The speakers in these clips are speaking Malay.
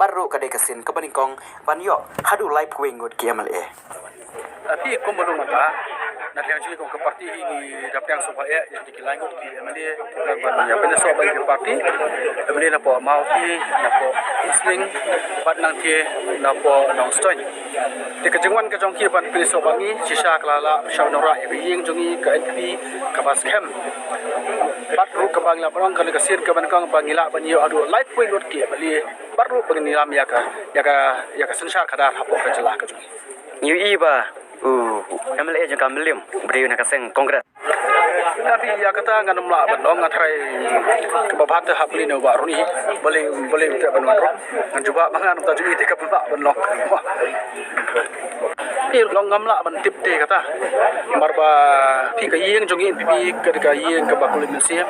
baru kadai kesin kebaningkong banyo hadu live wingut kiamale. Tapi kumpul mata nak yang jadi ke parti ini dapat yang supaya yang dikilang itu di MLA dan yang benar supaya ke parti MLA nak mau di nak muslim buat nanti nak nongstoy di kejengwan kejong kiban pilih sobangi sisa kelala syawnora yang jongi ke NP ke baskem baru ke bangla barang kalau kesir ke bangkang bangila banyo adu light point road ki MLA baru pengilam ya ka sensar kadar hapok ke jelah ke jongi New Iba MLA juga William beri nak kaseng kongres. Tapi ya kata ngan mla bandong ngatrai kebabat hapli no baru ni boleh tak banwan ngan juga mangan ta jumi te kapba bandong. Pi long ngamla ban tip te kata marba pi ka yeng jongi pi ka yeng ka bakul mesia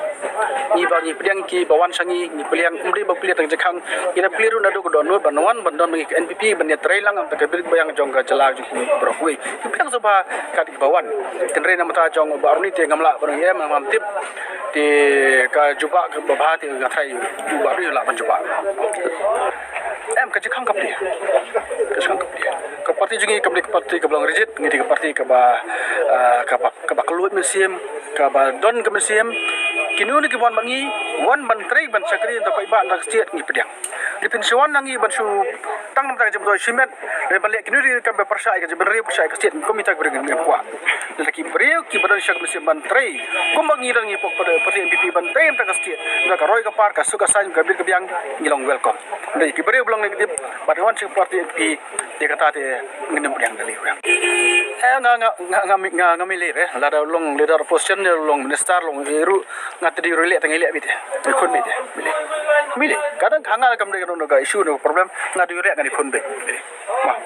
ni ba ni pediang ki bawan sangi ni peliang umri ba peliang jekang ina pliru nadu ko don banwan bandon ngi NPP ban ya trailang am ta ka bir bayang jong ka jala ju brokui peliang soba ka di bawan tenre na mata jong baru ni te ngamla barang ya mam tip di ka juba ka babha te ga thai tu baru la ban juba em ka jekang ka peliang ke parti jungi ke parti ke belang rigid ngi ke parti ke ba kelut museum ke ba don ke museum kinu ni ke bon bangi wan ban trei ban sakri untuk iba nak setiat ngi pediang di pensiun nangi ban su tang nam ta jam do simet le balik kinu ri ka be persai ke beri persai ke setiat komite beringan ngi kuat laki beri ki badan syak museum ban trei kum bangi dan ngi pok pada parti MPP ban trei ta ke setiat ka roy ka par ka suka san ka bir ke biang ngilong welcome dari ki beri belang ngi badan syak parti MPP dia kata dia nginem yang dari orang. Nga milih lada long leader position long minister long iru ngatri relate tengilek bite. Ikon bite. Milih. Kadang hanga kam de no ga issue no problem ngadi relate ngadi kon be. Mah.